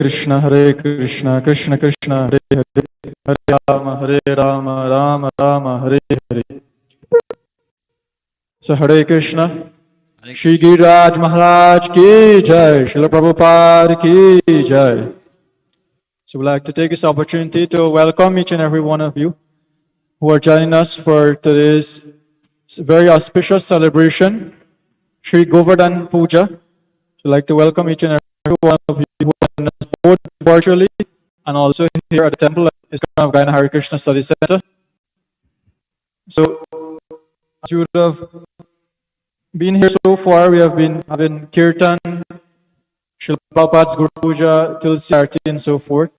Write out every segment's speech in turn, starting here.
Hare Krishna, Krishna Krishna, Hare Hare, Hare Rama, Rama Rama, Hare Hare. So Hare Krishna, Shri Giriraj Maharaj ki jai, Srila Prabhupada ki jai. So we'd like to take this opportunity to welcome each and every one of you who are joining us for today's very auspicious celebration, Shri Govardhana Puja. So we'd like to welcome each and every one of you who are joining us both virtually and also here at the temple at ISKCON Guyana Hare Krishna Study Center. So as you would have been here so far, we have been having Kirtan, Srila Prabhupada's Guru Puja, Tulsi Arti, and so forth.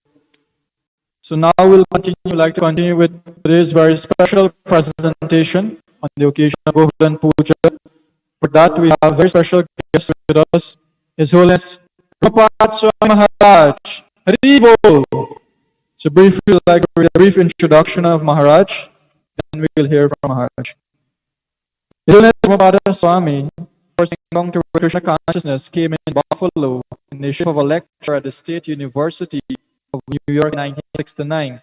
So now we'll like to continue with today's very special presentation on the occasion of Govardhana Puja. For that, we have very special guests with us, His Holiness Romapada Swami Maharaj. Haribol! So briefly, like a brief introduction of Maharaj, and we will hear from Maharaj. His Holiness Romapada Swami, first come to Krishna consciousness, came in Buffalo in the shape of a lecturer at the State University of New York in 1969.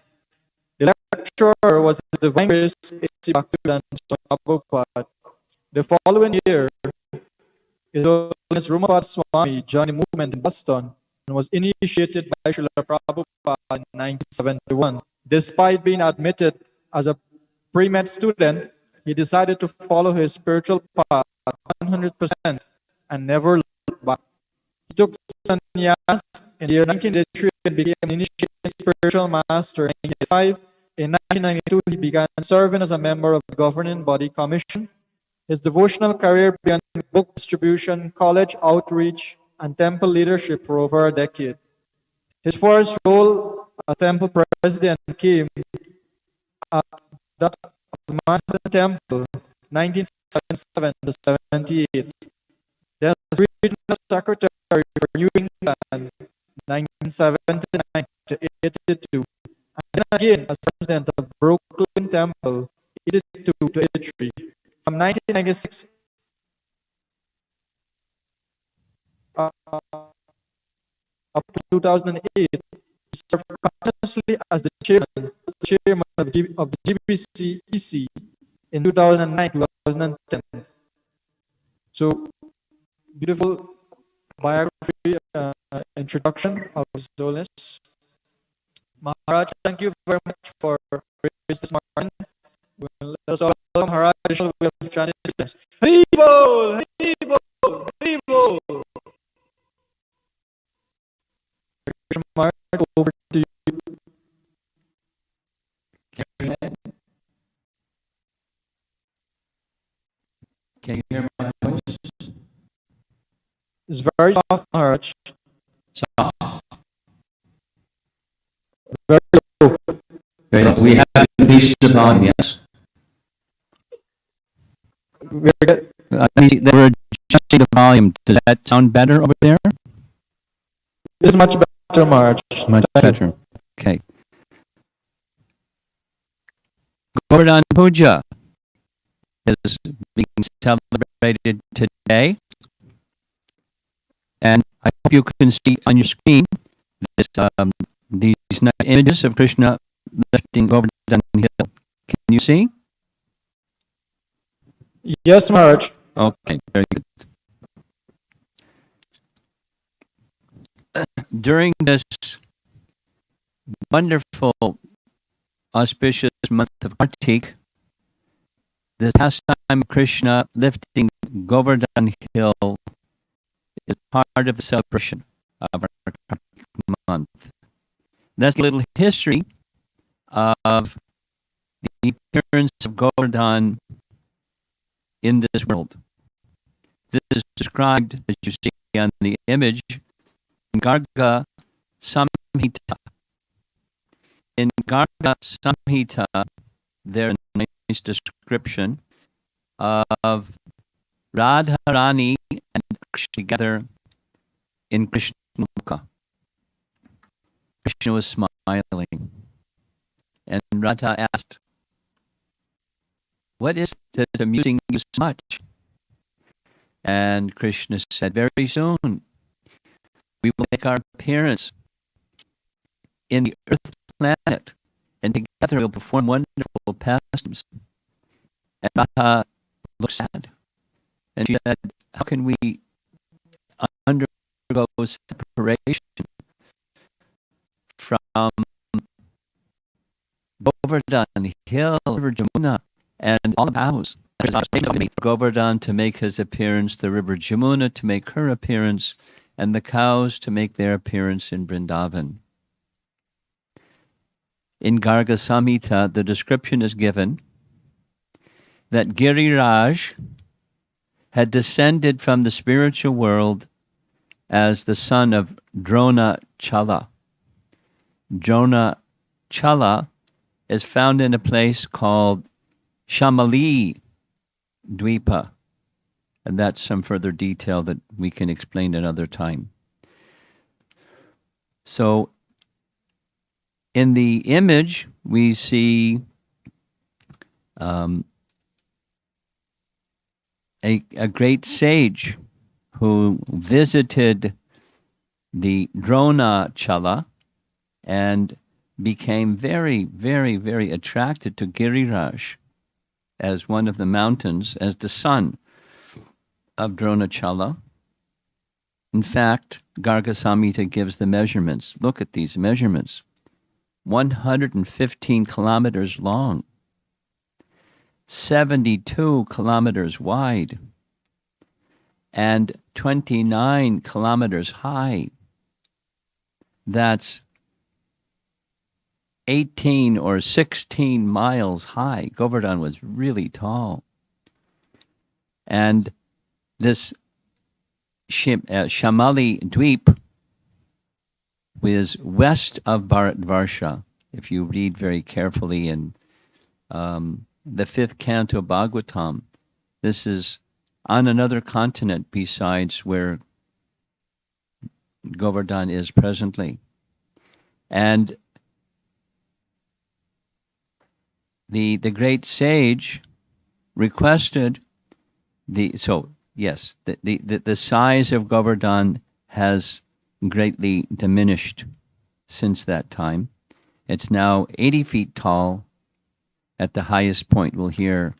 The lecturer was His Divine Grace A.C. Bhaktivedanta Swami Prabhupada. The following year, His Holiness Romapada Swami joined the movement in Boston and was initiated by Srila Prabhupada in 1971. Despite being admitted as a pre-med student, he decided to follow his spiritual path 100% and never looked back. He took sannyas in the year 1983 and became an initiated spiritual master in 1985. In 1992, he began serving as a member of the governing body commission. His devotional career began with book distribution, college outreach, and temple leadership for over a decade. His first role as temple president came at that of the Manhattan Temple, 1977 to 78. Then as regional secretary for New England, 1979 to 82. And then again as president of Brooklyn Temple, 82 to 83. From 1996 up to 2008, he served continuously as the chairman of the GBC EC in 2009-2010. So, beautiful biography introduction of His Holiness. Maharaj, thank you very much for this morning. Let us all welcome Maharaj. We have chanted this. Haribol! Haribol! Haribol! Maharaj, over to you. Can you hear my voice? It's very soft, Maharaj. Soft. Very low. Very low. We have to increase the volume, yes. We're We're adjusting the volume. Does that sound better over there? It's much better, Maharaj. Much better. Okay. Govardhana Puja is being celebrated today. And I hope you can see on your screen this, these nice images of Krishna lifting Govardhana Hill. Can you see? Yes, Maharaj. Okay, very good. During this wonderful, auspicious month of Kartik, the pastime of Krishna lifting Govardhana Hill is part of the celebration of our Kartik month. That's a little history of the appearance of Govardhan in this world. This is described, as you see on the image, in Garga Samhita. In Garga Samhita, there's a nice description of Radharani and Krishna together in Krishna Mukha. Krishna was smiling. And Radha asked, "What is it amusing you so much?" And Krishna said, "Very soon we will make our appearance in the earth planet, and together we'll perform wonderful pastimes. And Radha looked sad, and she said, how can we undergo separation from Govardhan Hill, River Jamuna, and all the cows? Govardhan to make his appearance, the river Jamuna to make her appearance, and the cows to make their appearance in Vrindavan. In Garga Samhita, the description is given that Giriraj had descended from the spiritual world as the son of Drona Chala. Drona Chala is found in a place called Shamali Dvipa, and that's some further detail that we can explain another time. So, in the image, we see a great sage who visited the Drona Chala and became very, very, very attracted to Giriraj as one of the mountains, as the son of Dronachala. In fact, Garga Samhita gives the measurements. Look at these measurements. 115 kilometers long, 72 kilometers wide, and 29 kilometers high. That's 18 or 16 miles high. Govardhan was really tall. And this Shamali Dweep was west of Bharatvarsha. If you read very carefully in the 5th canto Bhagavatam, this is on another continent besides where Govardhan is presently. And the great sage requested the size of Govardhan has greatly diminished since that time. It's now 80 feet tall at the highest point. We'll hear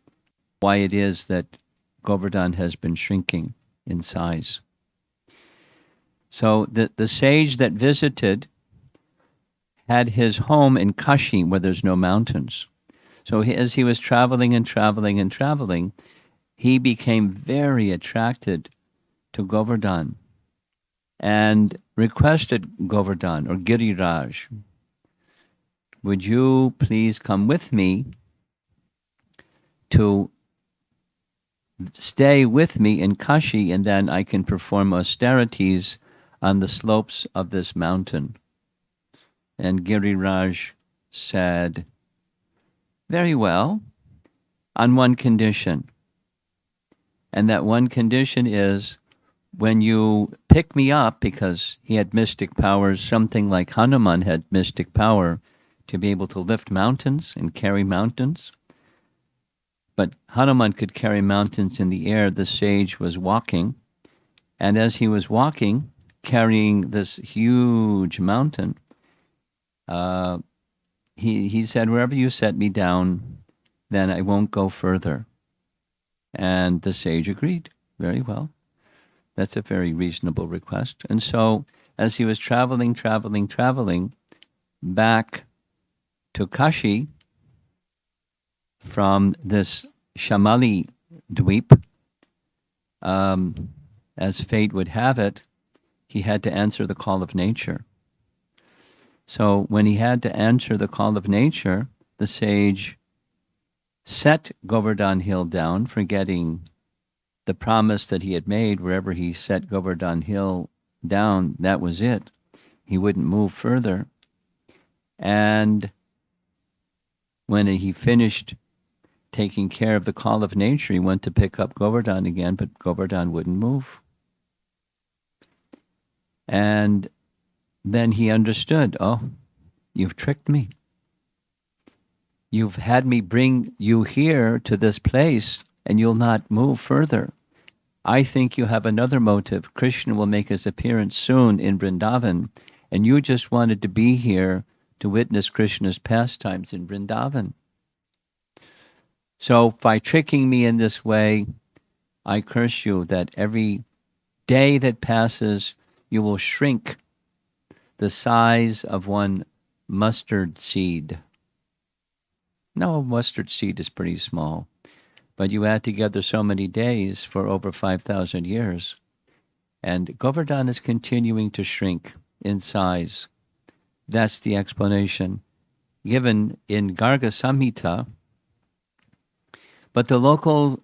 why it is that Govardhan has been shrinking in size. So the sage that visited had his home in Kashi, where there's no mountains. So as he was traveling and traveling and traveling, he became very attracted to Govardhan and requested Govardhan, or Giriraj, would you please come with me to stay with me in Kashi, and then I can perform austerities on the slopes of this mountain? And Giriraj said, very well, on one condition. And that one condition is, when you pick me up, because he had mystic powers, something like Hanuman had mystic power to be able to lift mountains and carry mountains. But Hanuman could carry mountains in the air. The sage was walking, and as he was walking, carrying this huge mountain, he said, wherever you set me down, then I won't go further. And the sage agreed. Very well. That's a very reasonable request. And so, as he was traveling back to Kashi from this Shamali Dweep, as fate would have it, he had to answer the call of nature. So when he had to answer the call of nature, the sage set Govardhan Hill down, forgetting the promise that he had made. Wherever he set Govardhan Hill down, that was it. He wouldn't move further. And when he finished taking care of the call of nature, he went to pick up Govardhan again, but Govardhan wouldn't move. And then he understood, oh, you've tricked me. You've had me bring you here to this place, and you'll not move further. I think you have another motive. Krishna will make his appearance soon in Vrindavan, and you just wanted to be here to witness Krishna's pastimes in Vrindavan. So by tricking me in this way, I curse you that every day that passes, you will shrink the size of one mustard seed. No, mustard seed is pretty small, but you add together so many days for over 5,000 years, and Govardhan is continuing to shrink in size. That's the explanation given in Garga Samhita. But the local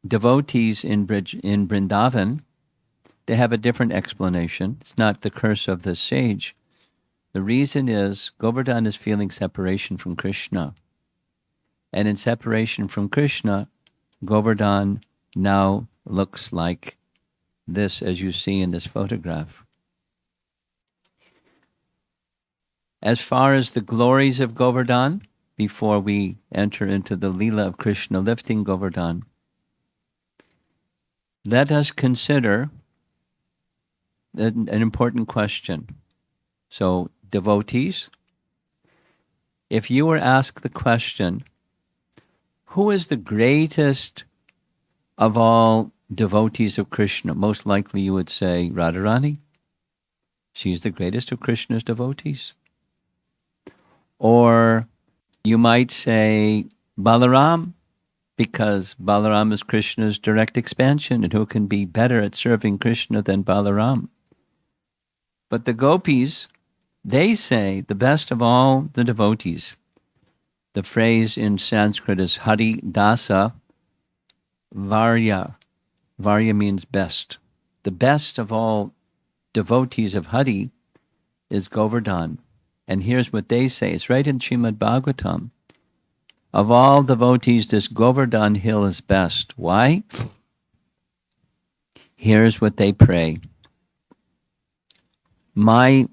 devotees in Vrindavan, they have a different explanation. It's not the curse of the sage. The reason is Govardhan is feeling separation from Krishna. And in separation from Krishna, Govardhan now looks like this, as you see in this photograph. As far as the glories of Govardhan, before we enter into the Leela of Krishna lifting Govardhan, let us consider an important question. So, devotees, if you were asked the question, who is the greatest of all devotees of Krishna? Most likely you would say Radharani. She's the greatest of Krishna's devotees. Or you might say Balaram, because Balaram is Krishna's direct expansion, and who can be better at serving Krishna than Balaram? But the gopis, they say the best of all the devotees. The phrase in Sanskrit is Hari Dasa Varya. Varya means best. The best of all devotees of Hari is Govardhan. And here's what they say. It's right in Srimad Bhagavatam. Of all devotees, this Govardhan hill is best. Why? Here's what they pray. My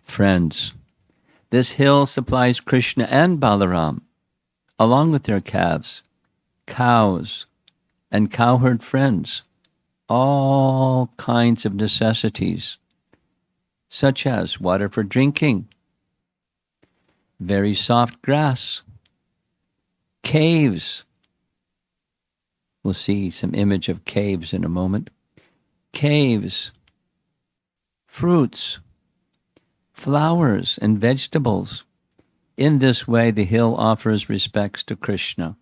friends, this hill supplies Krishna and Balaram, along with their calves, cows, and cowherd friends, all kinds of necessities, such as water for drinking, very soft grass, caves. We'll see some image of caves in a moment. Caves, fruits, flowers, and vegetables. In this way, the hill offers respects to Krishna.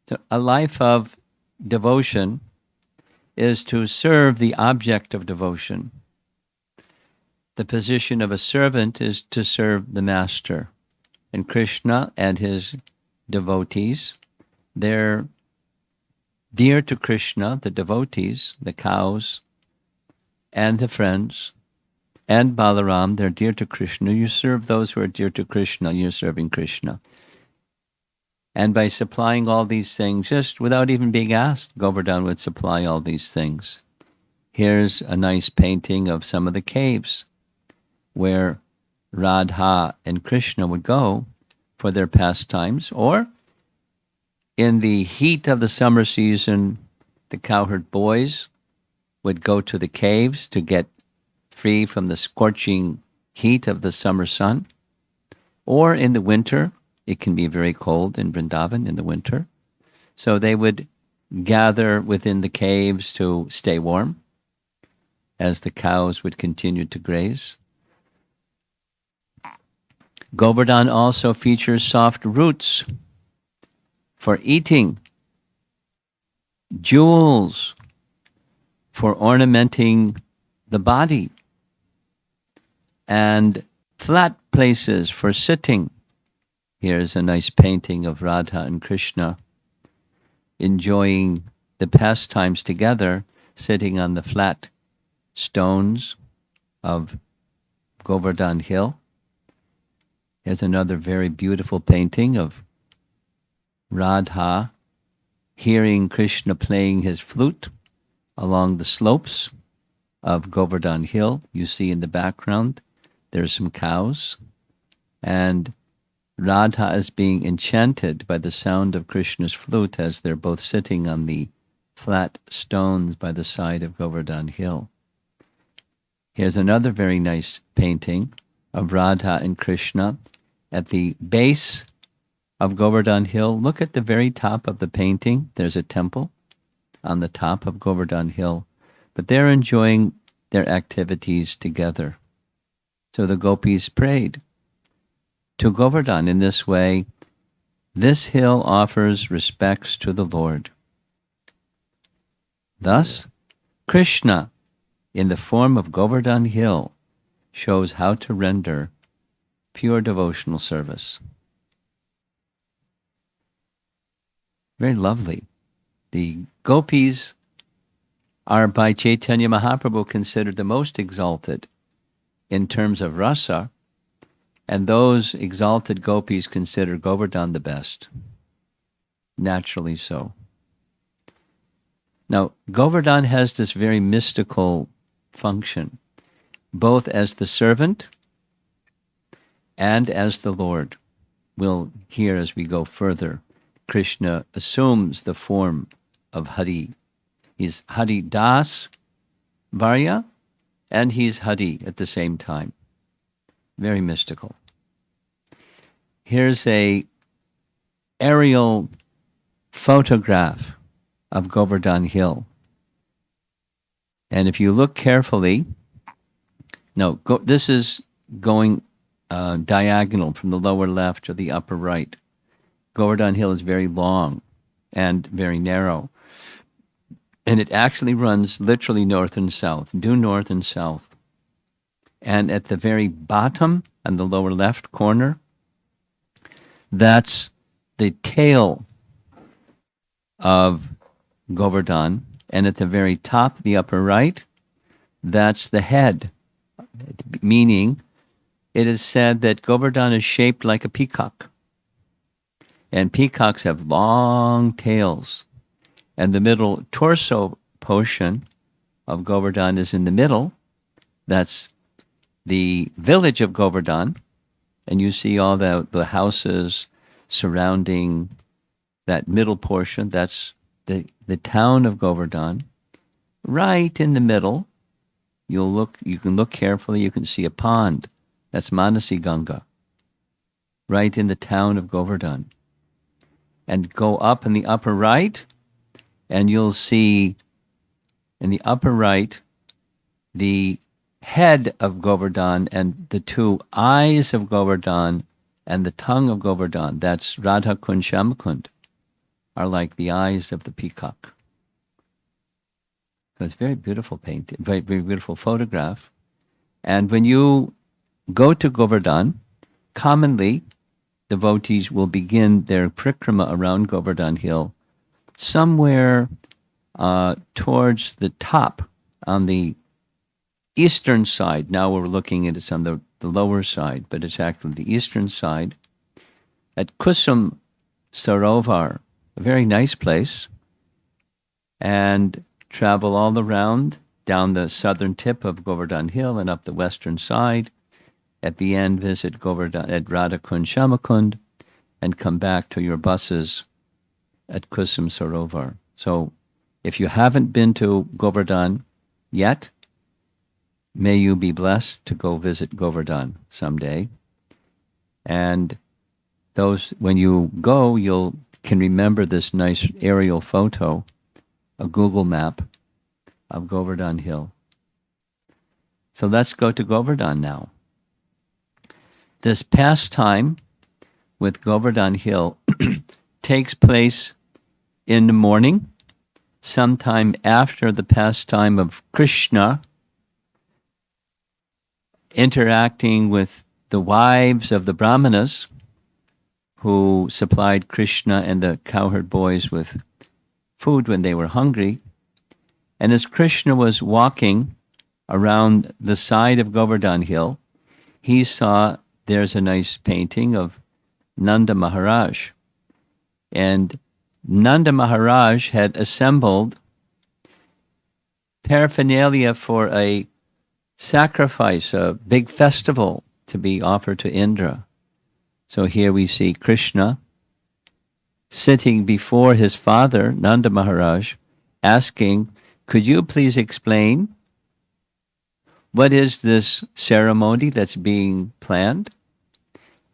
So a life of devotion is to serve the object of devotion. The position of a servant is to serve the master. And Krishna and his devotees, they're dear to Krishna, the devotees, the cows, and the friends, and Balaram, they're dear to Krishna. You serve those who are dear to Krishna, you're serving Krishna. And by supplying all these things, just without even being asked, Govardhan would supply all these things. Here's a nice painting of some of the caves where Radha and Krishna would go for their pastimes, or in the heat of the summer season, the cowherd boys would go to the caves to get free from the scorching heat of the summer sun. Or in the winter, it can be very cold in Vrindavan in the winter, so they would gather within the caves to stay warm as the cows would continue to graze. Govardhan also features soft roots for eating, jewels for ornamenting the body, and flat places for sitting. Here's a nice painting of Radha and Krishna enjoying the pastimes together, sitting on the flat stones of Govardhan Hill. Here's another very beautiful painting of Radha hearing Krishna playing his flute along the slopes of Govardhan Hill. You see in the background, there's some cows, and Radha is being enchanted by the sound of Krishna's flute as they're both sitting on the flat stones by the side of Govardhan Hill. Here's another very nice painting of Radha and Krishna at the base of Govardhan Hill. Look at the very top of the painting. There's a temple on the top of Govardhan Hill, but they're enjoying their activities together. So the gopis prayed to Govardhan in this way. This hill offers respects to the Lord. Thus, Krishna, in the form of Govardhan Hill, shows how to render pure devotional service. Very lovely. The gopis are by Chaitanya Mahaprabhu considered the most exalted in terms of rasa, and those exalted gopis consider Govardhan the best. Naturally so. Now, Govardhan has this very mystical function, both as the servant and as the Lord. We'll hear as we go further. Krishna assumes the form of Hari. He's Hari Das Varya, and he's Hari at the same time. Very mystical. Here's a aerial photograph of Govardhan Hill. And if you look carefully, this is going diagonal from the lower left to the upper right. Govardhan Hill is very long and very narrow. And it actually runs literally north and south, due north and south. And at the very bottom, on the lower left corner, that's the tail of Govardhan. And at the very top, the upper right, that's the head, meaning it is said that Govardhan is shaped like a peacock. And peacocks have long tails. And the middle torso portion of Govardhan is in the middle. That's the village of Govardhan. And you see all the houses surrounding that middle portion. That's the town of Govardhan. Right in the middle, you can look carefully, you can see a pond. That's Manasi Ganga. Right in the town of Govardhan. And go up in the upper right, and you'll see in the upper right the head of Govardhan and the two eyes of Govardhan and the tongue of Govardhan. That's Radha Kund Shamakund, are like the eyes of the peacock. So it's a very beautiful painting, very, very beautiful photograph. And when you go to Govardhan, commonly devotees will begin their parikrama around Govardhan Hill somewhere towards the top on the eastern side. Now we're looking at it on the lower side, but it's actually the eastern side. At Kusum Sarovar, a very nice place, and travel all around down the southern tip of Govardhan Hill and up the western side. At the end, visit Govardhan at Radha Kund Shamakund and come back to your buses at Kusum Sarovar. So if you haven't been to Govardhan yet, may you be blessed to go visit Govardhan someday. And those, when you go, you can remember this nice aerial photo, a Google map of Govardhan Hill. So let's go to Govardhan now. This pastime with Govardhan Hill takes place in the morning, sometime after the pastime of Krishna, interacting with the wives of the Brahmanas who supplied Krishna and the cowherd boys with food when they were hungry. And as Krishna was walking around the side of Govardhan Hill, he saw there's a nice painting of Nanda Maharaj. And Nanda Maharaj had assembled paraphernalia for a sacrifice, a big festival to be offered to Indra. So here we see Krishna sitting before his father, Nanda Maharaj, asking, could you please explain what is this ceremony that's being planned?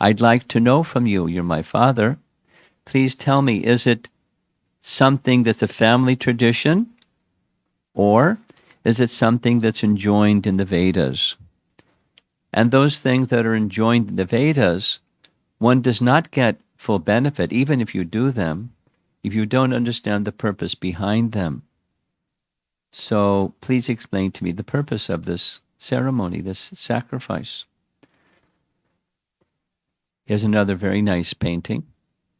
I'd like to know from you. You're my father. Please tell me, is it something that's a family tradition, or is it something that's enjoined in the Vedas? And those things that are enjoined in the Vedas, one does not get full benefit, even if you do them, if you don't understand the purpose behind them. So please explain to me the purpose of this ceremony, this sacrifice. Here's another very nice painting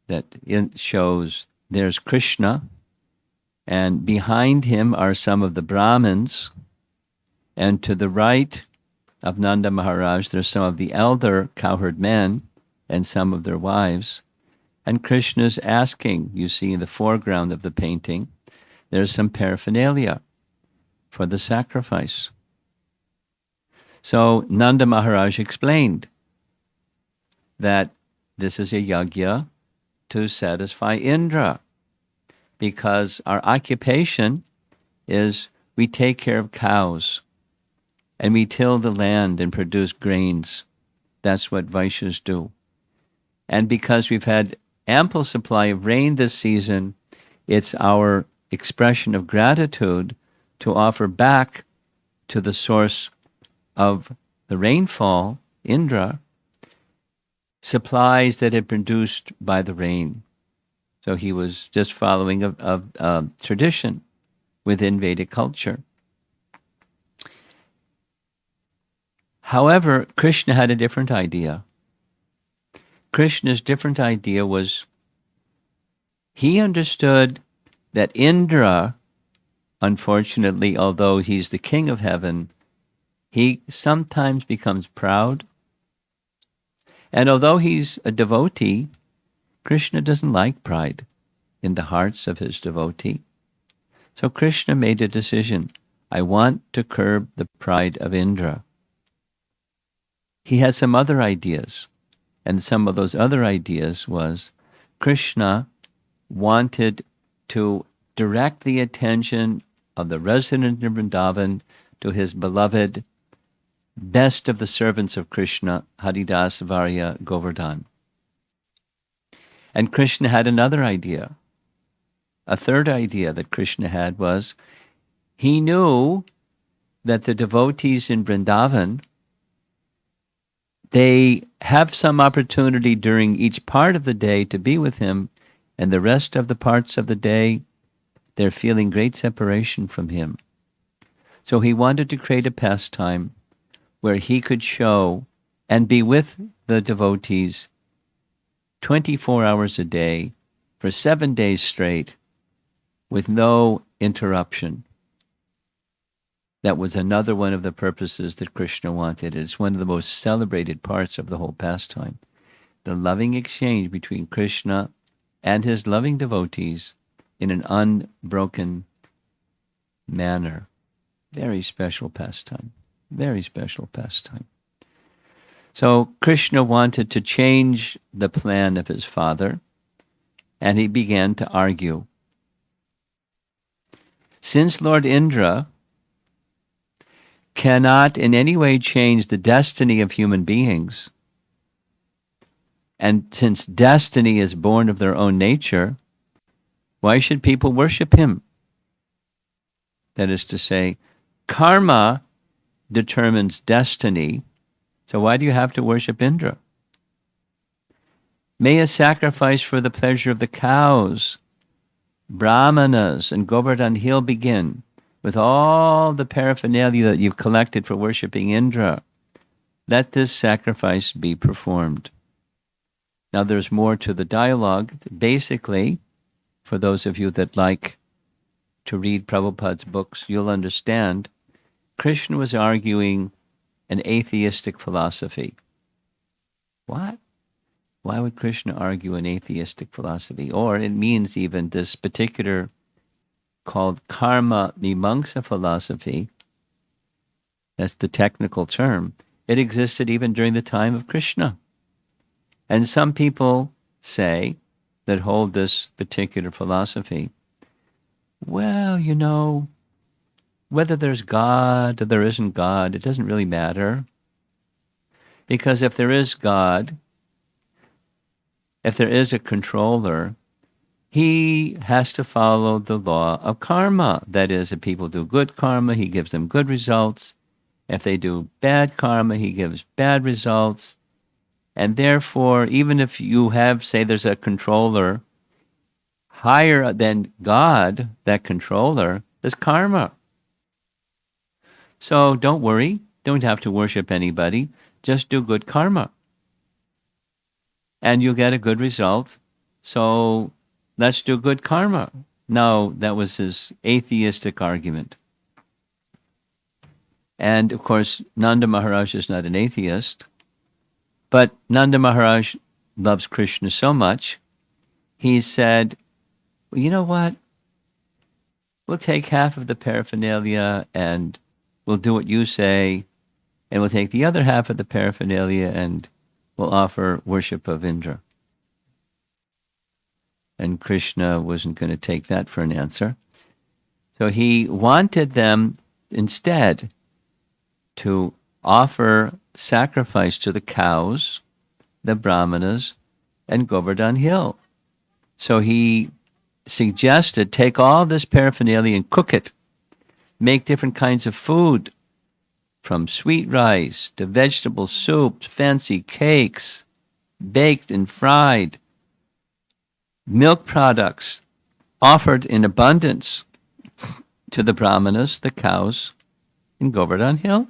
that shows there's Krishna, and behind him are some of the Brahmins, and to the right of Nanda Maharaj, there's some of the elder cowherd men and some of their wives. And Krishna's asking, you see in the foreground of the painting, there's some paraphernalia for the sacrifice. So Nanda Maharaj explained that this is a yajna to satisfy Indra, because our occupation is we take care of cows and we till the land and produce grains. That's what Vaishyas do. And because we've had ample supply of rain this season, it's our expression of gratitude to offer back to the source of the rainfall, Indra, supplies that had produced by the rain. So he was just following a tradition within Vedic culture. However, Krishna had a different idea. Krishna's different idea was he understood that Indra, unfortunately, although he's the king of heaven, he sometimes becomes proud. And although he's a devotee, Krishna doesn't like pride in the hearts of his devotee. So Krishna made a decision. I want to curb the pride of Indra. He had some other ideas. And some of those other ideas was Krishna wanted to direct the attention of the resident of Vrindavan to his beloved, best of the servants of Krishna, Haridas Varya Govardhan. And Krishna had another idea. A third idea that Krishna had was he knew that the devotees in Vrindavan, they have some opportunity during each part of the day to be with him, and the rest of the parts of the day, they're feeling great separation from him. So he wanted to create a pastime where he could show and be with the devotees 24 hours a day for 7 days straight with no interruption. That was another one of the purposes that Krishna wanted. It's one of the most celebrated parts of the whole pastime. The loving exchange between Krishna and his loving devotees in an unbroken manner. Very special pastime. Very special pastime. So Krishna wanted to change the plan of his father, and he began to argue. Since Lord Indra cannot in any way change the destiny of human beings, and since destiny is born of their own nature, why should people worship him? That is to say, karma determines destiny, so why do you have to worship Indra? May a sacrifice for the pleasure of the cows, brahmanas, and Govardhan Hill begin with all the paraphernalia that you've collected for worshipping Indra. Let this sacrifice be performed. Now there's more to the dialogue. Basically, for those of you that like to read Prabhupada's books, you'll understand Krishna was arguing an atheistic philosophy. What? Why would Krishna argue an atheistic philosophy? Or it means even this particular called karma mimamsa philosophy, that's the technical term, it existed even during the time of Krishna. And some people say that hold this particular philosophy, well, you know, whether there's God or there isn't God, it doesn't really matter. Because if there is God, if there is a controller, he has to follow the law of karma. That is, if people do good karma, he gives them good results. If they do bad karma, he gives bad results. And therefore, even if you have, say, there's a controller higher than God, that controller is karma. So don't worry. Don't have to worship anybody. Just do good karma. And you'll get a good result. So let's do good karma. No, that was his atheistic argument. And of course, Nanda Maharaj is not an atheist. But Nanda Maharaj loves Krishna so much, he said, well, you know what? We'll take half of the paraphernalia and we'll do what you say, and we'll take the other half of the paraphernalia and we'll offer worship of Indra. And Krishna wasn't going to take that for an answer. So he wanted them instead to offer sacrifice to the cows, the brahmanas, and Govardhan Hill. So he suggested take all this paraphernalia and cook it. Make different kinds of food, from sweet rice to vegetable soups, fancy cakes, baked and fried, milk products offered in abundance to the brahmanas, the cows, in Govardhan Hill.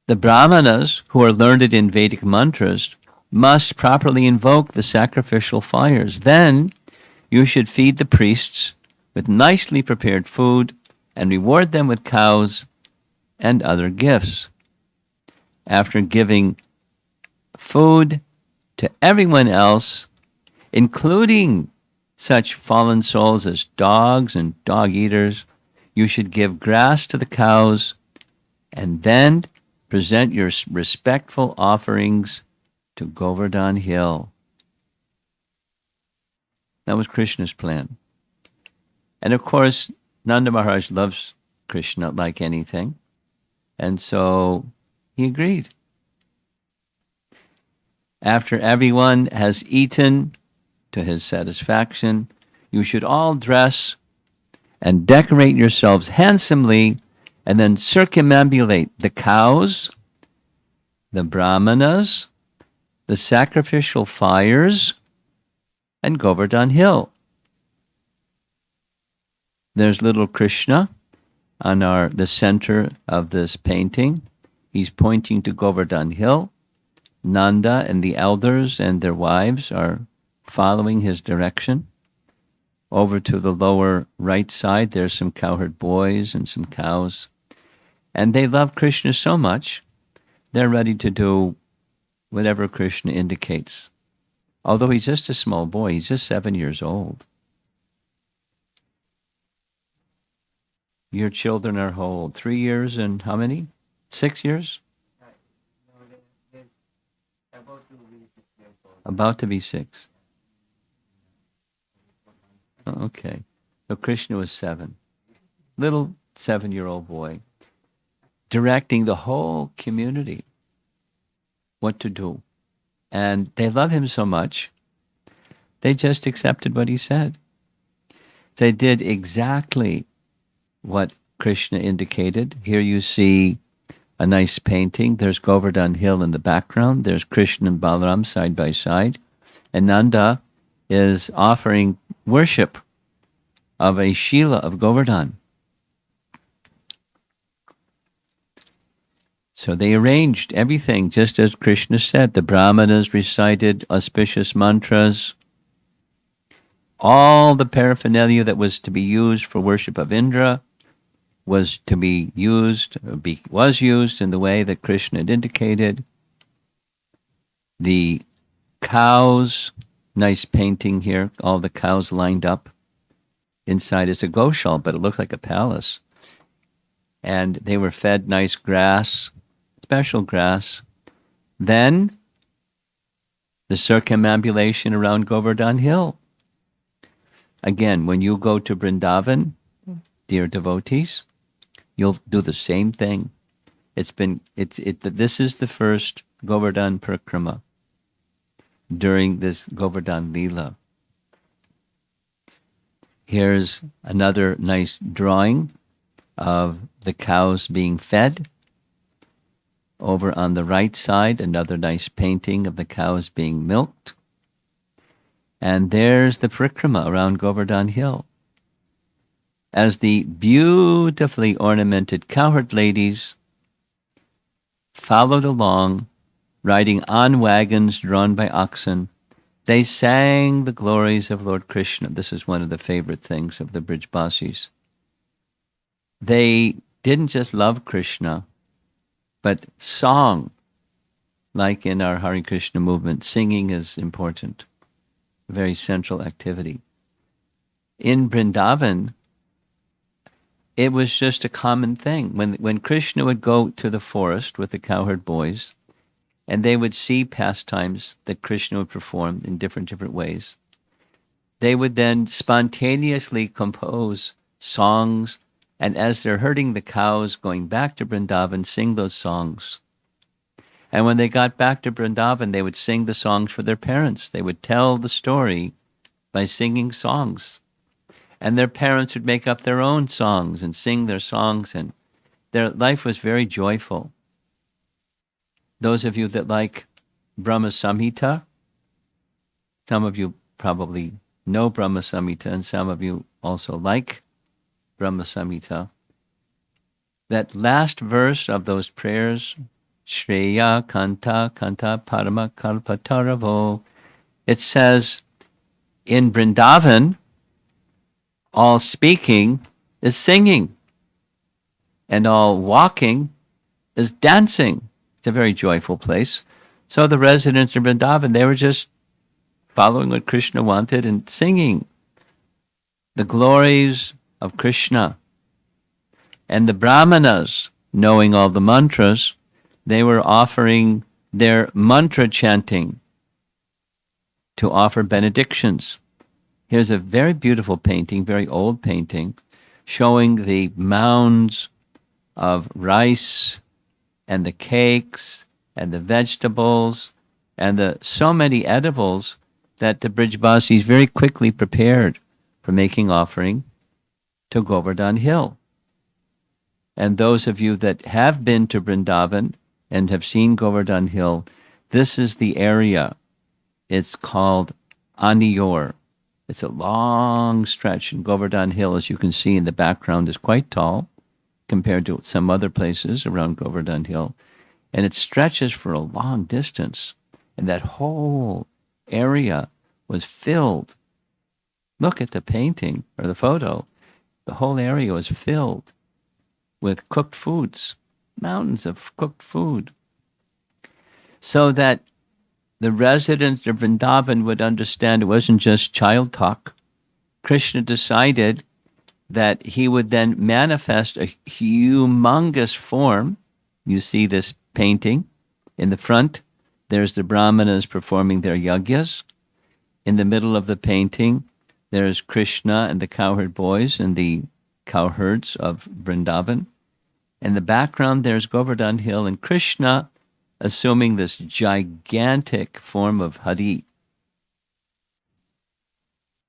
The brahmanas, who are learned in Vedic mantras, must properly invoke the sacrificial fires. Then you should feed the priests with nicely prepared food and reward them with cows and other gifts. After giving food to everyone else, including such fallen souls as dogs and dog eaters, you should give grass to the cows and then present your respectful offerings to Govardhan Hill. That was Krishna's plan. And of course, Nanda Maharaj loves Krishna like anything. And so he agreed. After everyone has eaten to his satisfaction, you should all dress and decorate yourselves handsomely and then circumambulate the cows, the brahmanas, the sacrificial fires, and Govardhan Hill. There's little Krishna on the center of this painting. He's pointing to Govardhan Hill. Nanda and the elders and their wives are following his direction. Over to the lower right side, there's some cowherd boys and some cows. And they love Krishna so much, they're ready to do whatever Krishna indicates. Although he's just a small boy, he's just 7 years old. Your children are how old? 3 years and how many? 6 years? About to be 6. Oh, okay. So Krishna was 7. Little 7-year-old boy, directing the whole community what to do. And they love him so much, they just accepted what he said. They did exactly what Krishna indicated. Here you see a nice painting. There's Govardhan Hill in the background. There's Krishna and Balaram side by side. And Nanda is offering worship of a Shila of Govardhan. So they arranged everything just as Krishna said. The Brahmanas recited auspicious mantras. All the paraphernalia that was to be used for worship of Indra was used in the way that Krishna had indicated. The cows, nice painting here, all the cows lined up. Inside is a goshaal, but it looked like a palace. And they were fed nice grass, special grass. Then the circumambulation around Govardhan Hill. Again, when you go to Vrindavan, dear devotees, you'll do the same thing. This is the first Govardhan Parikrama. during this Govardhan Leela. Here's another nice drawing of the cows being fed. Over on the right side, another nice painting of the cows being milked. And there's the parikrama around Govardhan Hill, as the beautifully ornamented cowherd ladies followed along, riding on wagons drawn by oxen. They sang the glories of Lord Krishna. This is one of the favorite things of the Brijbasis. They didn't just love Krishna, but song, like in our Hare Krishna movement, singing is important, a very central activity. In Vrindavan, it was just a common thing. When Krishna would go to the forest with the cowherd boys, and they would see pastimes that Krishna would perform in different ways, they would then spontaneously compose songs, and as they're herding the cows going back to Vrindavan, sing those songs. And when they got back to Vrindavan, they would sing the songs for their parents. They would tell the story by singing songs. And their parents would make up their own songs and sing their songs, and their life was very joyful. Those of you that like Brahma Samhita, some of you probably know Brahma Samhita, and some of you also like Brahma Samhita. That last verse of those prayers, Shreya Kanta Kanta Parama Kalpataravo, it says, in Vrindavan, all speaking is singing, and all walking is dancing. It's a very joyful place. So the residents of Vrindavan, they were just following what Krishna wanted and singing the glories of Krishna. And the Brahmanas, knowing all the mantras, they were offering their mantra chanting to offer benedictions. Here's a very beautiful painting, very old painting, showing the mounds of rice and the cakes and the vegetables and the so many edibles that the Brijbasis very quickly prepared for making offering to Govardhan Hill. And those of you that have been to Vrindavan and have seen Govardhan Hill, this is the area. It's called Aniyor. It's a long stretch, and Govardhan Hill, as you can see in the background, is quite tall compared to some other places around Govardhan Hill. And it stretches for a long distance. And that whole area was filled. Look at the painting or the photo. The whole area was filled with cooked foods, mountains of cooked food, so that the residents of Vrindavan would understand it wasn't just child talk. Krishna decided that he would then manifest a humongous form. You see this painting in the front. There's the Brahmanas performing their yagyas. In the middle of the painting, there's Krishna and the cowherd boys and the cowherds of Vrindavan. In the background, there's Govardhan Hill and Krishna assuming this gigantic form of Hari.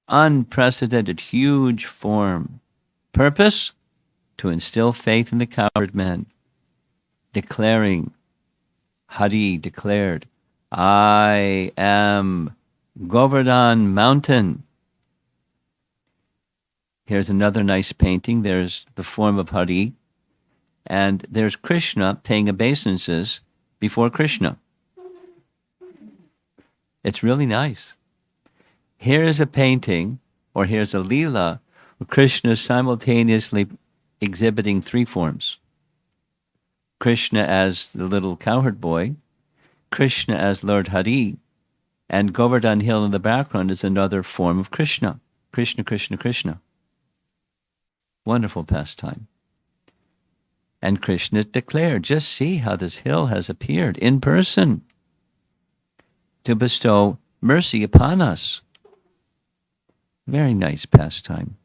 Unprecedented, huge form. Purpose? To instill faith in the cowherd men. Declaring, Hari declared, I am Govardhan Mountain. Here's another nice painting. There's the form of Hari, and there's Krishna paying obeisances before Krishna. It's really nice. Here's a painting, or here's a Leela, where Krishna is simultaneously exhibiting three forms. Krishna as the little cowherd boy, Krishna as Lord Hari, and Govardhan Hill in the background is another form of Krishna. Krishna, Krishna, Krishna. Wonderful pastime. And Krishna declared, just see how this hill has appeared in person to bestow mercy upon us. Very nice pastime.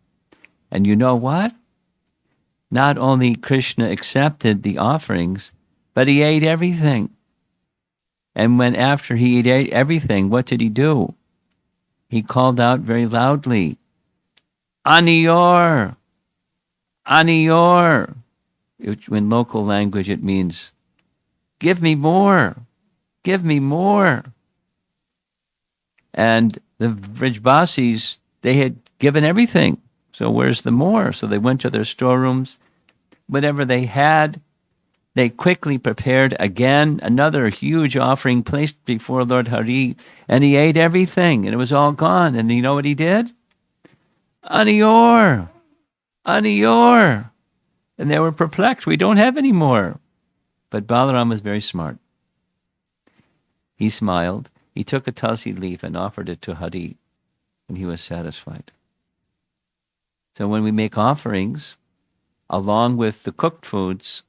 And you know what? Not only Krishna accepted the offerings, but he ate everything. And when after he ate everything, what did he do? He called out very loudly, Aniyor! Aniyor! Which, in local language, it means, give me more! Give me more! And the Vrajbasis, they had given everything. So where's the more? So they went to their storerooms. Whatever they had, they quickly prepared again another huge offering placed before Lord Hari, and he ate everything, and it was all gone. And you know what he did? Aniyor! Aniyor! And they were perplexed. We don't have any more. But Balaram was very smart. He smiled. He took a tulsi leaf and offered it to Hari, and he was satisfied. So when we make offerings, along with the cooked foods,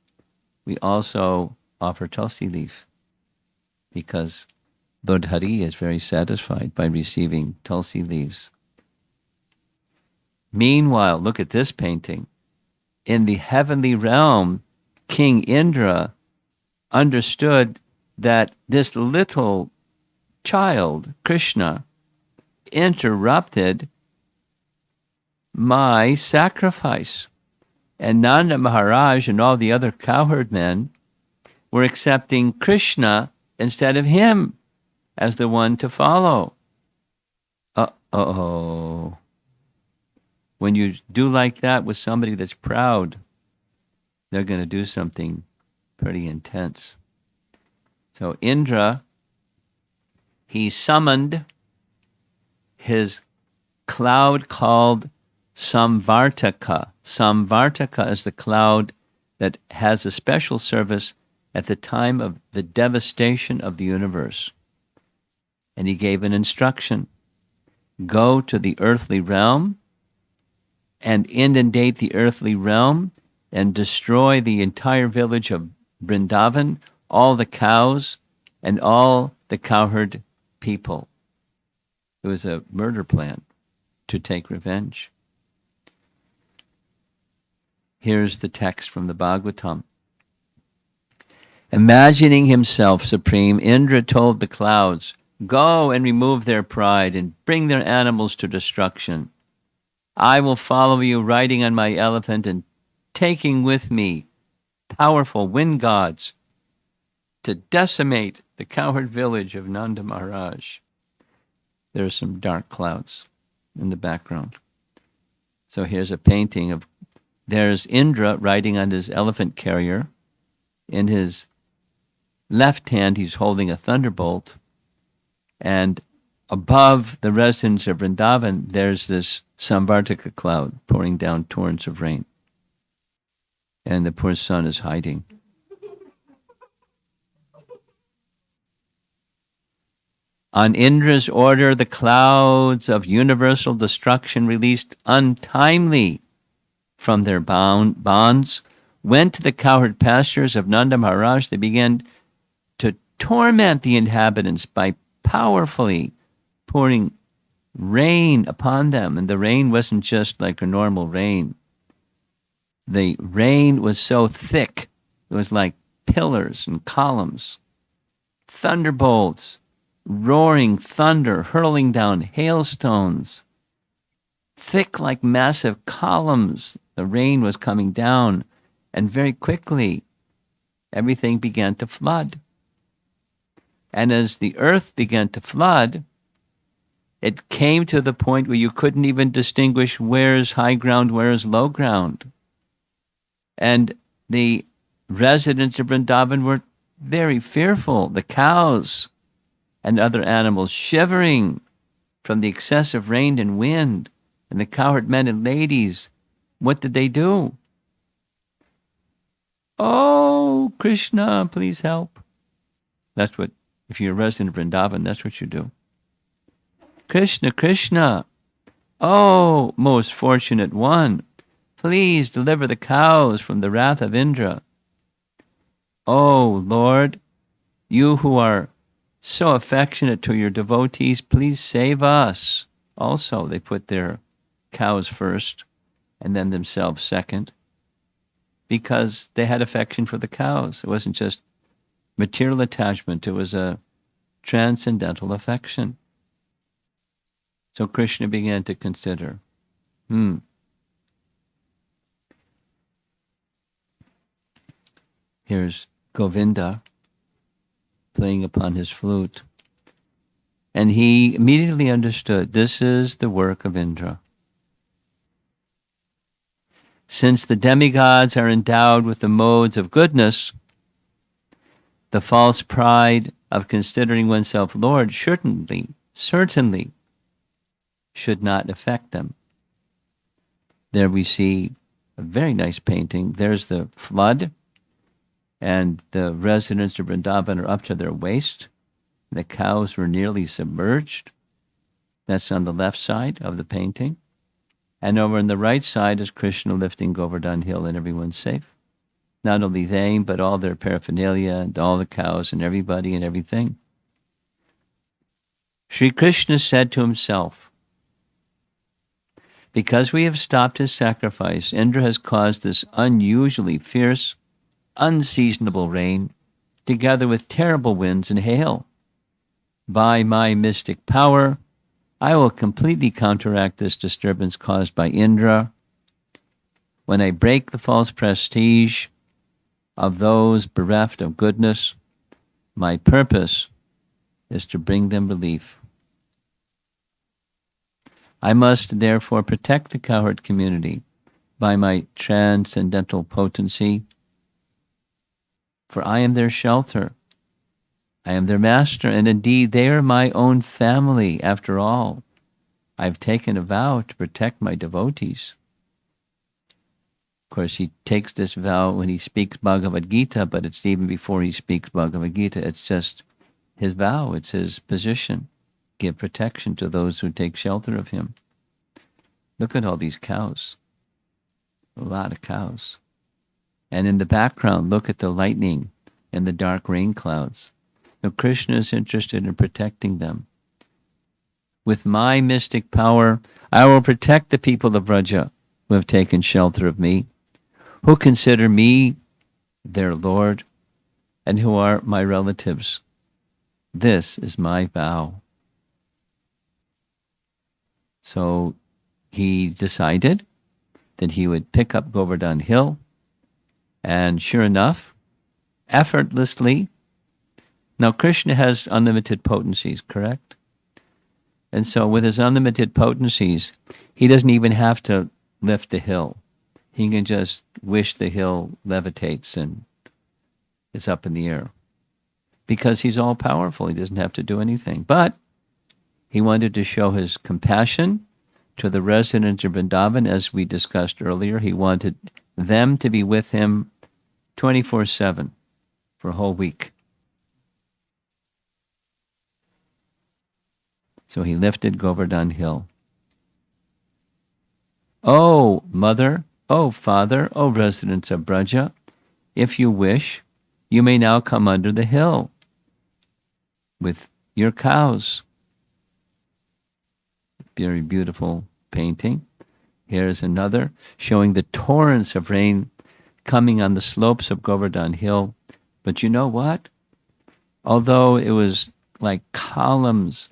we also offer tulsi leaf, because Lord Hari is very satisfied by receiving tulsi leaves. Meanwhile, look at this painting. In the heavenly realm, King Indra understood that this little child, Krishna, interrupted my sacrifice. And Nanda Maharaj and all the other cowherd men were accepting Krishna instead of him as the one to follow. Uh-oh. When you do like that with somebody that's proud, they're going to do something pretty intense. So Indra, he summoned his cloud called Samvartaka. Samvartaka is the cloud that has a special service at the time of the devastation of the universe. And he gave an instruction. Go to the earthly realm and inundate the earthly realm and destroy the entire village of Vrindavan, all the cows, and all the cowherd people. It was a murder plan to take revenge. Here's the text from the Bhagavatam. Imagining himself supreme, Indra told the clouds, go and remove their pride and bring their animals to destruction. I will follow you riding on my elephant and taking with me powerful wind gods to decimate the cowherd village of Nanda Maharaj. There are some dark clouds in the background. So here's a painting of, there's Indra riding on his elephant carrier. In his left hand, he's holding a thunderbolt. And above the residence of Vrindavan, there's this Samvartaka cloud pouring down torrents of rain. And the poor son is hiding. On Indra's order, the clouds of universal destruction, released untimely from their bonds, went to the cowherd pastures of Nanda Maharaj. They began to torment the inhabitants by powerfully pouring rain upon them. And the rain wasn't just like a normal rain. The rain was so thick, it was like pillars and columns, thunderbolts, roaring thunder, hurling down hailstones, thick like massive columns. The rain was coming down, and very quickly, everything began to flood. And as the earth began to flood, it came to the point where you couldn't even distinguish where is high ground, where is low ground. And the residents of Vrindavan were very fearful. The cows and other animals shivering from the excessive rain and wind. And the cowherd men and ladies, what did they do? Oh, Krishna, please help. That's what, if you're a resident of Vrindavan, that's what you do. Krishna, Krishna, oh, most fortunate one, please deliver the cows from the wrath of Indra. Oh, Lord, you who are so affectionate to your devotees, please save us. Also, they put their cows first and then themselves second, because they had affection for the cows. It wasn't just material attachment. It was a transcendental affection. So Krishna began to consider, here's Govinda playing upon his flute. And he immediately understood, this is the work of Indra. Since the demigods are endowed with the modes of goodness, the false pride of considering oneself Lord certainly should not affect them. There we see a very nice painting. There's the flood, and the residents of Vrindavan are up to their waist. The cows were nearly submerged. That's on the left side of the painting. And over on the right side is Krishna lifting Govardhana Hill, and everyone's safe. Not only they, but all their paraphernalia and all the cows and everybody and everything. Sri Krishna said to himself, because we have stopped his sacrifice, Indra has caused this unusually fierce, unseasonable rain, together with terrible winds and hail. By my mystic power, I will completely counteract this disturbance caused by Indra. When I break the false prestige of those bereft of goodness, my purpose is to bring them relief. I must therefore protect the cowherd community by my transcendental potency, for I am their shelter. I am their master, and indeed they are my own family. After all, I've taken a vow to protect my devotees. Of course, he takes this vow when he speaks Bhagavad Gita, but it's even before he speaks Bhagavad Gita. It's just his vow. It's his position. Give protection to those who take shelter of him. Look at all these cows. A lot of cows. And in the background, look at the lightning and the dark rain clouds. Now, Krishna is interested in protecting them. With my mystic power, I will protect the people of Vraja who have taken shelter of me, who consider me their Lord, and who are my relatives. This is my vow. So he decided that he would pick up Govardhana Hill, and sure enough, effortlessly. Now Krishna has unlimited potencies, correct? And so with his unlimited potencies, he doesn't even have to lift the hill. He can just wish the hill levitates and is up in the air. Because he's all powerful, he doesn't have to do anything. But he wanted to show his compassion to the residents of Vrindavan, as we discussed earlier. He wanted them to be with him 24/7 for a whole week. So he lifted Govardhana Hill. Oh, mother, oh, father, oh, residents of Braja, if you wish, you may now come under the hill with your cows. Very beautiful painting. Here's another showing the torrents of rain coming on the slopes of Govardhana Hill. But you know what? Although it was like columns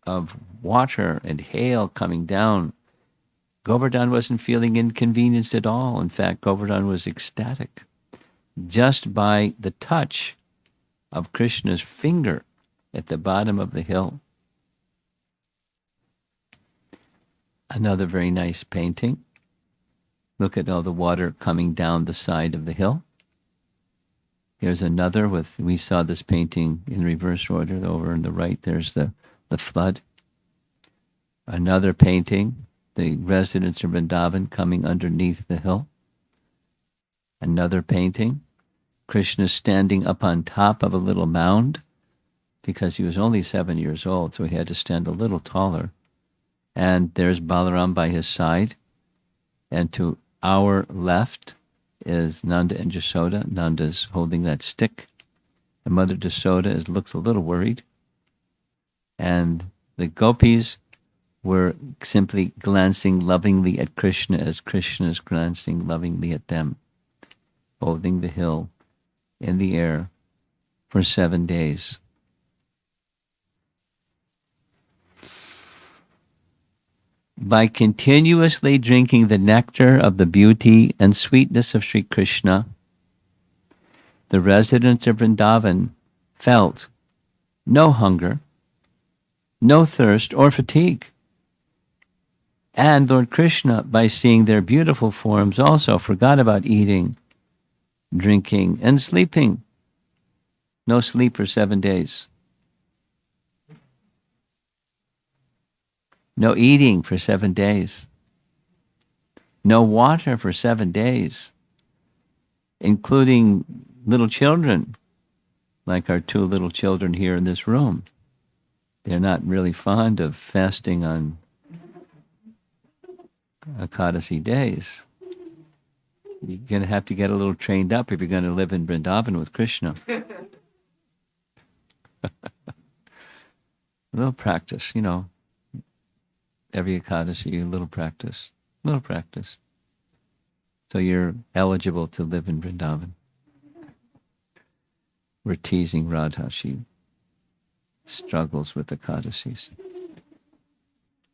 of water and hail coming down, Govardhan wasn't feeling inconvenienced at all. In fact, Govardhan was ecstatic just by the touch of Krishna's finger at the bottom of the hill. Another very nice painting. Look at all the water coming down the side of the hill. Here's another we saw this painting in reverse order. Over on the right, there's the flood. Another painting, the residents of Vrindavan coming underneath the hill. Another painting, Krishna standing up on top of a little mound, because he was only 7 years old, so he had to stand a little taller. And there's Balaram by his side. And to our left is Nanda and Jasoda. Nanda's holding that stick. And Mother Jasoda looks a little worried. And the gopis were simply glancing lovingly at Krishna as Krishna is glancing lovingly at them, holding the hill in the air for 7 days. by continuously drinking the nectar of the beauty and sweetness of Sri Krishna, the residents of Vrindavan felt no hunger, no thirst or fatigue. And Lord Krishna, by seeing their beautiful forms, also forgot about eating, drinking, and sleeping. No sleep for 7 days. No eating for 7 days. No water for 7 days, including little children, like our 2 little children here in this room. They're not really fond of fasting on Ekadasi days. You're going to have to get a little trained up if you're going to live in Vrindavan with Krishna. A little practice, every Ekadasi, a little practice. So you're eligible to live in Vrindavan. We're teasing Radha. She struggles with Ekadasis.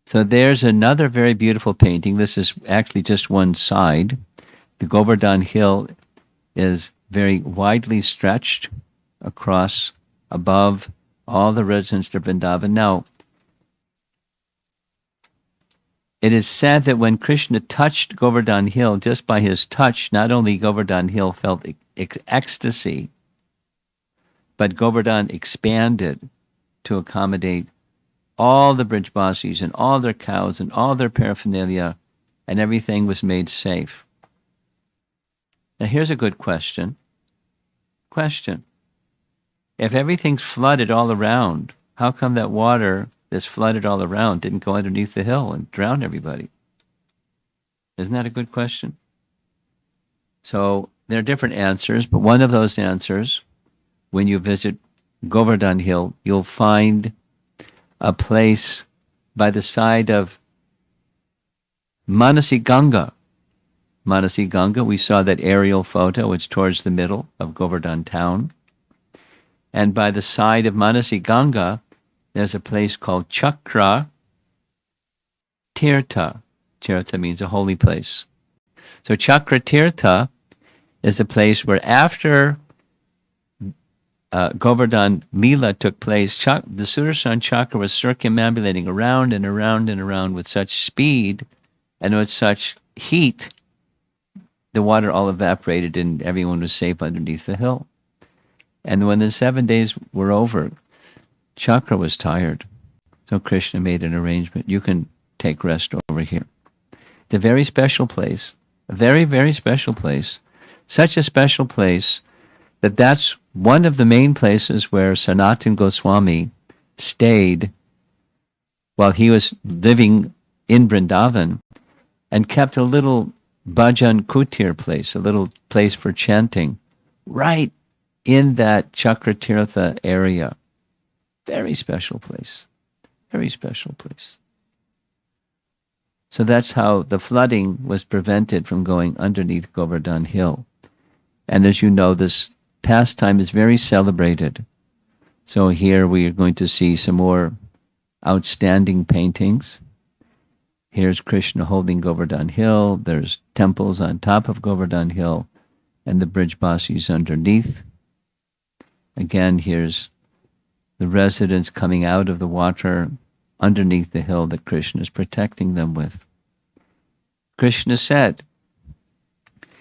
So there's another very beautiful painting. This is actually just one side. The Govardhana Hill is very widely stretched across above all the residents of Vrindavan. Now, it is said that when Krishna touched Govardhana Hill, just by his touch, not only Govardhana Hill felt ecstasy, but Govardhan expanded to accommodate all the Brijbasis and all their cows and all their paraphernalia, and everything was made safe. Now here's a good question. If everything's flooded all around, how come that water that's flooded all around didn't go underneath the hill and drown everybody? Isn't that a good question? So there are different answers, but one of those answers, when you visit Govardhana Hill, you'll find a place by the side of Manasi Ganga. Manasi Ganga, we saw that aerial photo. It's towards the middle of Govardhan town. And by the side of Manasi Ganga, there's a place called Chakra Tirtha. Tirtha means a holy place. So Chakra Tirtha is a place where after Govardhan Leela took place, the Sudarshan Chakra was circumambulating around and around and around with such speed and with such heat, the water all evaporated and everyone was safe underneath the hill. And when the 7 days were over, Chakra was tired. So Krishna made an arrangement. You can take rest over here. It's a very special place, a very, very special place. Such a special place that's one of the main places where Sanatana Goswami stayed while he was living in Vrindavan and kept a little bhajan kutir place, a little place for chanting, right in that Chakratirtha area. Very special place. Very special place. So that's how the flooding was prevented from going underneath Govardhan Hill. And as you know, this pastime is very celebrated. So here we are going to see some more outstanding paintings. Here's Krishna holding Govardhan Hill. There's temples on top of Govardhan Hill and the Brijbasis underneath. Again, here's the residents coming out of the water underneath the hill that Krishna is protecting them with. Krishna said,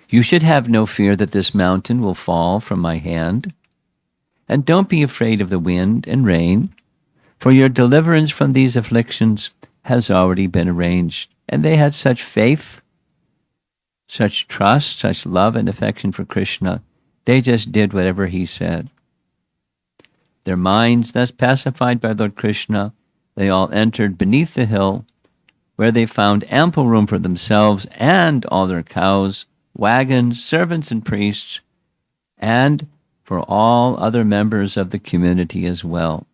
"You should have no fear that this mountain will fall from my hand. And don't be afraid of the wind and rain, for your deliverance from these afflictions has already been arranged." And they had such faith, such trust, such love and affection for Krishna. They just did whatever he said. Their minds thus pacified by Lord Krishna, they all entered beneath the hill, where they found ample room for themselves and all their cows, wagons, servants and priests, and for all other members of the community as well.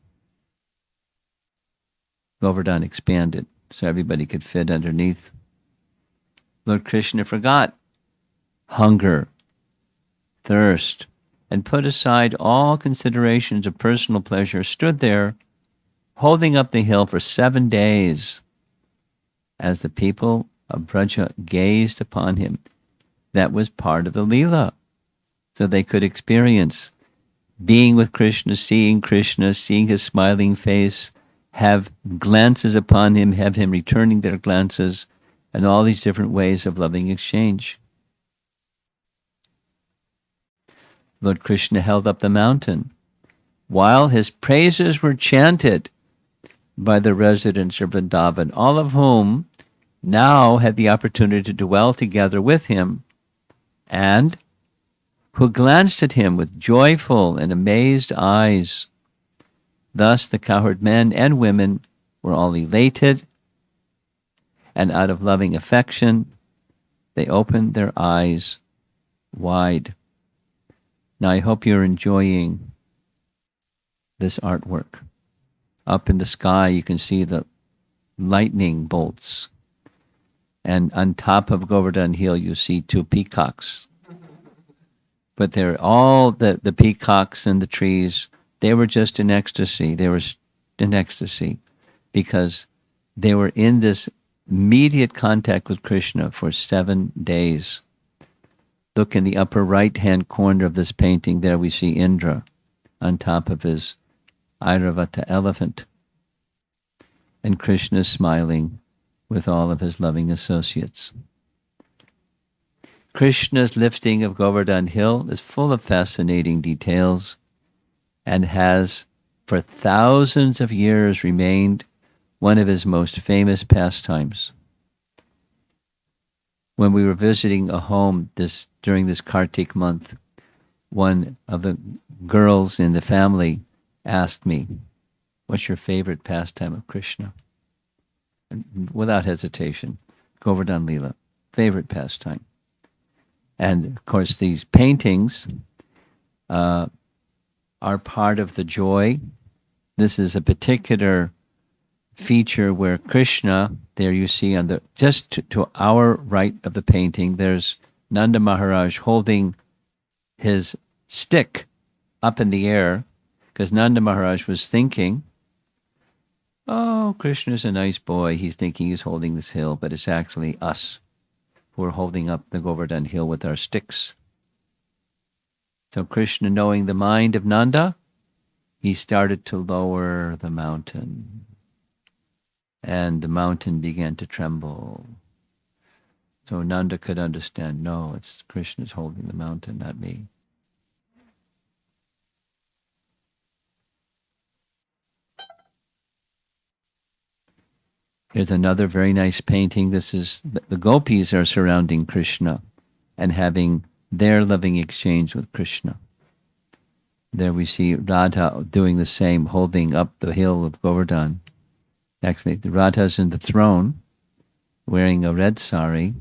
Govardhan expanded so everybody could fit underneath. Lord Krishna forgot hunger, thirst, and put aside all considerations of personal pleasure, stood there, holding up the hill for 7 days. as the people of Braja gazed upon him. That was part of the Leela. So they could experience being with Krishna, seeing his smiling face, have glances upon him, have him returning their glances, and all these different ways of loving exchange. Lord Krishna held up the mountain while his praises were chanted by the residents of Vrindavan, all of whom now had the opportunity to dwell together with him, and who glanced at him with joyful and amazed eyes. Thus the cowherd men and women were all elated, and out of loving affection, they opened their eyes wide. Now I hope you're enjoying this artwork. Up in the sky, you can see the lightning bolts. And on top of Govardhana Hill, you see two peacocks. But they're all the peacocks and the trees, they were just in ecstasy. They were in ecstasy because they were in this immediate contact with Krishna for 7 days. Look in the upper right-hand corner of this painting. There we see Indra on top of his Airavata elephant. And Krishna is smiling with all of his loving associates. Krishna's lifting of Govardhana Hill is full of fascinating details and has for thousands of years remained one of his most famous pastimes. When we were visiting a home during this Kartik month, one of the girls in the family asked me, "What's your favorite pastime of Krishna?" And without hesitation, Govardhana Leela, favorite pastime. And of course, these paintings are part of the joy. This is a particular feature where Krishna, there you see on the just to our right of the painting, there's Nanda Maharaj holding his stick up in the air, because Nanda Maharaj was thinking, oh, Krishna's a nice boy. He's thinking he's holding this hill, but it's actually us who are holding up the Govardhana Hill with our sticks. So Krishna, knowing the mind of Nanda, he started to lower the mountain. And the mountain began to tremble. So Nanda could understand, no, it's Krishna's holding the mountain, not me. Here's another very nice painting. This is the gopis are surrounding Krishna and having their loving exchange with Krishna. There we see Radha doing the same, holding up the hill of Govardhan. Actually, the Radha's in the throne, wearing a red sari,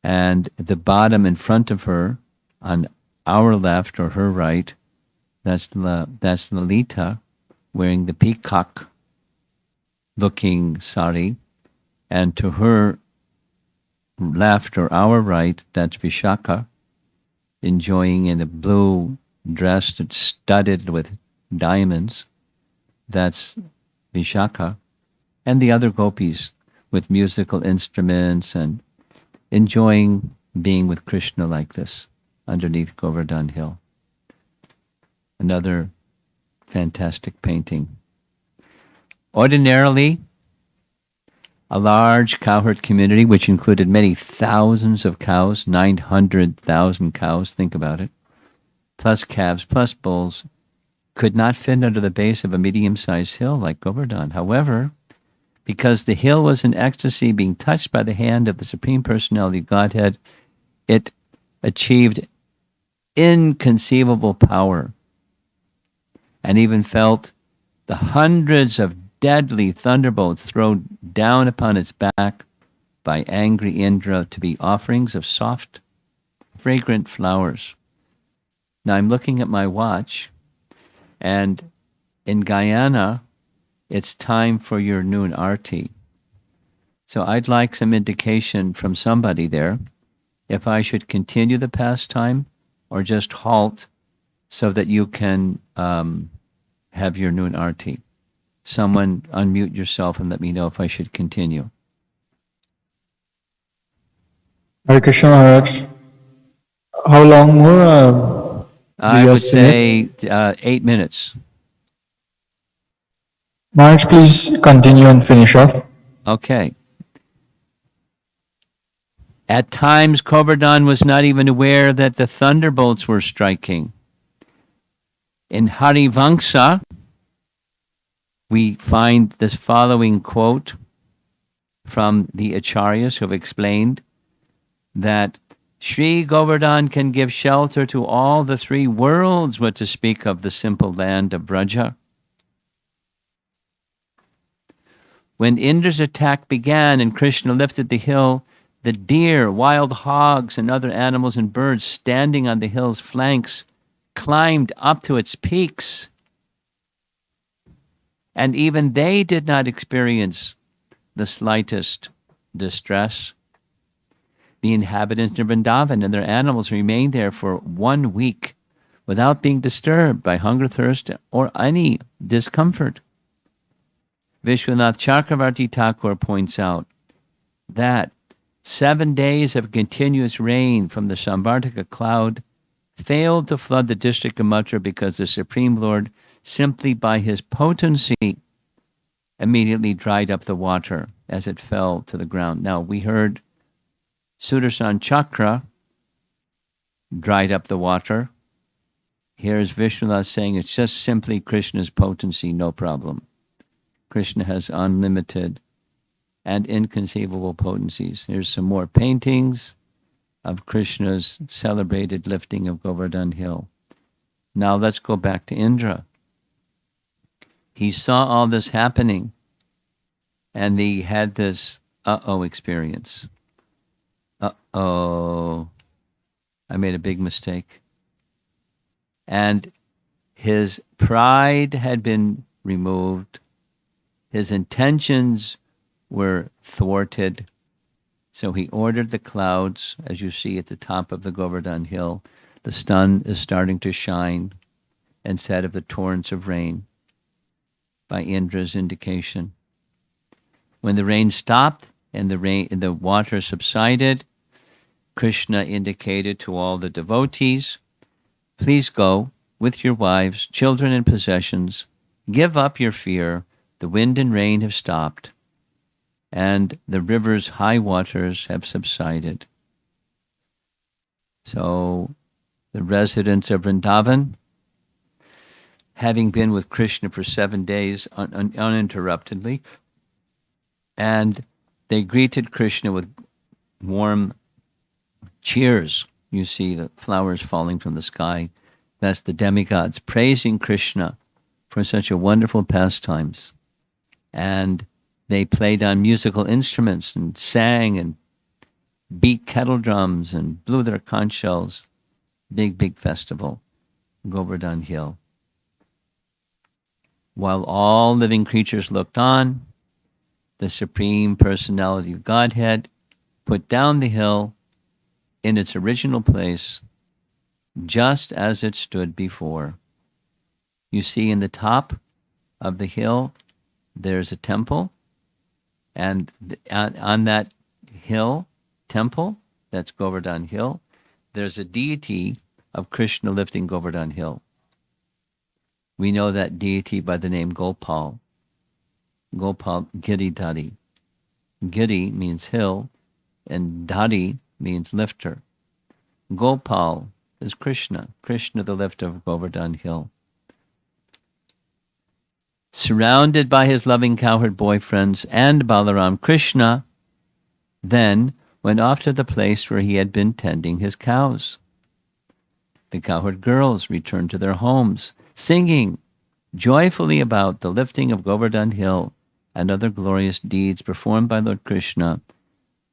and at the bottom in front of her, on our left or her right, that's Lalita, wearing the peacock-looking sari, and to her left or our right, that's Vishaka, enjoying in a blue dress that's studded with diamonds. That's Vishaka, and the other gopis with musical instruments and enjoying being with Krishna like this underneath Govardhana Hill. Another fantastic painting. Ordinarily, a large cowherd community, which included many thousands of cows, 900,000 cows, think about it, plus calves, plus bulls, could not fit under the base of a medium-sized hill like Govardhan. However, because the hill was in ecstasy, being touched by the hand of the Supreme Personality of Godhead, it achieved inconceivable power and even felt the hundreds of deadly thunderbolts thrown down upon its back by angry Indra to be offerings of soft, fragrant flowers. Now I'm looking at my watch, and in Guyana, it's time for your noon arti. So I'd like some indication from somebody there if I should continue the pastime or just halt so that you can have your noon arti. Someone unmute yourself and let me know if I should continue. Hare Krishna Maharaj. How long more do I you would estimate? say 8 minutes. Maharaj, please continue and finish off. Okay. At times, Govardhan was not even aware that the thunderbolts were striking. In Harivamsa, we find this following quote from the Acharyas who have explained that Sri Govardhan can give shelter to all the three worlds, what to speak of the simple land of Braja. When Indra's attack began and Krishna lifted the hill, the deer, wild hogs, and other animals and birds standing on the hill's flanks climbed up to its peaks. And even they did not experience the slightest distress. The inhabitants of Vrindavan and their animals remained there for 1 week without being disturbed by hunger, thirst, or any discomfort. Vishwanath Chakravarti Thakur points out that 7 days of continuous rain from the Samvartaka cloud failed to flood the district of Mathura because the Supreme Lord, simply by his potency, immediately dried up the water as it fell to the ground. Now, we heard Sudarshan Chakra dried up the water. Here's Vishwanath saying it's just simply Krishna's potency, no problem. Krishna has unlimited and inconceivable potencies. Here's some more paintings of Krishna's celebrated lifting of Govardhan Hill. Now let's go back to Indra. He saw all this happening and he had this experience. I made a big mistake. And his pride had been removed. His intentions were thwarted. So he ordered the clouds, as you see at the top of the Govardhan Hill. The sun is starting to shine instead of the torrents of rain by Indra's indication. When the rain stopped and the water subsided, Krishna indicated to all the devotees, please go with your wives, children, and possessions. Give up your fear. The wind and rain have stopped, and the river's high waters have subsided. So the residents of Vrindavan, having been with Krishna for 7 days uninterruptedly, and they greeted Krishna with warm cheers. You see the flowers falling from the sky. That's the demigods praising Krishna for such a wonderful pastimes. And they played on musical instruments and sang and beat kettle drums and blew their conch shells. Big festival, Govardhan Hill. While all living creatures looked on, the Supreme Personality of Godhead put down the hill in its original place, just as it stood before. You see in the top of the hill, there's a temple, and on that hill, temple, that's Govardhan Hill, there's a deity of Krishna lifting Govardhan Hill. We know that deity by the name Gopal. Gopal Giri Dhari. Giri means hill, and Dhari means lifter. Gopal is Krishna, Krishna the lifter of Govardhan Hill. Surrounded by his loving cowherd boyfriends and Balaram, Krishna then went off to the place where he had been tending his cows. The cowherd girls returned to their homes, singing joyfully about the lifting of Govardhan Hill and other glorious deeds performed by Lord Krishna,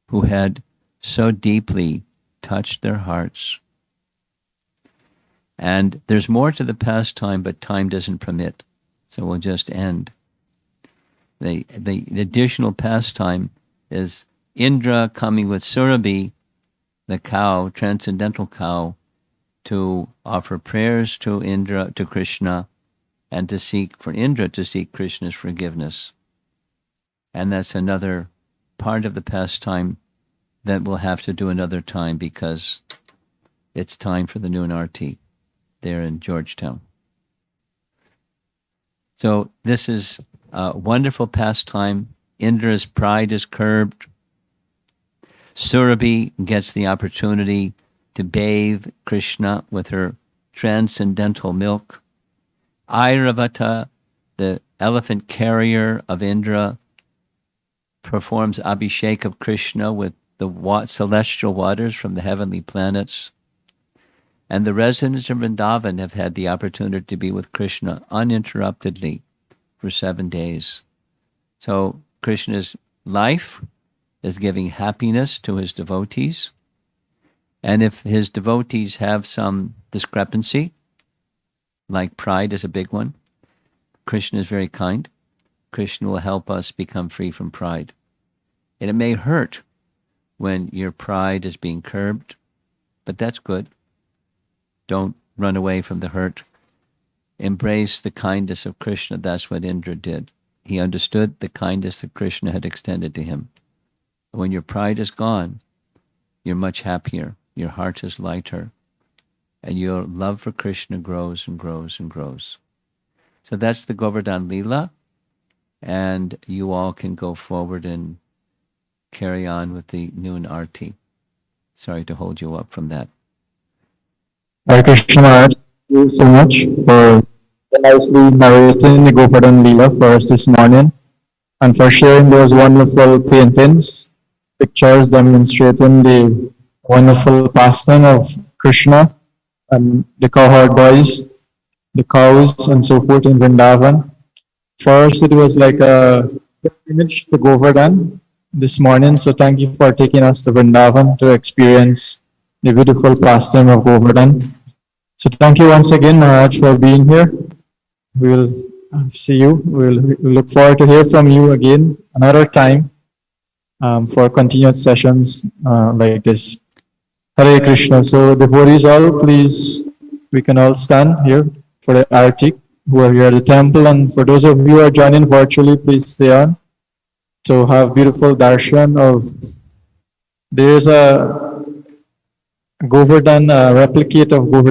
who had so deeply touched their hearts. And there's more to the pastime, but time doesn't permit, so we'll just end. The additional pastime is Indra coming with Surabhi, the cow, transcendental cow, to offer prayers to Indra, to Krishna, and for Indra to seek Krishna's forgiveness. And that's another part of the pastime that we'll have to do another time because it's time for the noon arti there in Georgetown. So this is a wonderful pastime. Indra's pride is curbed. Surabhi gets the opportunity to bathe Krishna with her transcendental milk. Airavata, the elephant carrier of Indra, performs Abhishek of Krishna with the celestial waters from the heavenly planets. And the residents of Vrindavan have had the opportunity to be with Krishna uninterruptedly for 7 days. So Krishna's life is giving happiness to his devotees. And if his devotees have some discrepancy, like pride is a big one, Krishna is very kind. Krishna will help us become free from pride. And it may hurt when your pride is being curbed, but that's good. Don't run away from the hurt. Embrace the kindness of Krishna. That's what Indra did. He understood the kindness that Krishna had extended to him. When your pride is gone, you're much happier. Your heart is lighter. And your love for Krishna grows and grows and grows. So that's the Govardhan Leela. And you all can go forward and carry on with the noon arti. Sorry to hold you up from that. Hare Krishna Maharaj, thank you so much for nicely narrating the Govardhan Leela for us this morning and for sharing those wonderful paintings, pictures demonstrating the wonderful pastime of Krishna and the cowherd boys, the cows, and so forth in Vrindavan. For us, it was like a pilgrimage to Govardhan this morning, so thank you for taking us to Vrindavan to experience the beautiful pastime of Govardhan. So thank you once again, Maharaj, for being here. We will see you. We'll look forward to hear from you again another time for continued sessions like this. Hare Krishna. So devotees all, please, we can all stand here for the arti who are here at the temple. And for those of you who are joining virtually, please stay on. So have beautiful darshan of, there's a Govardhan replicate of Govardhan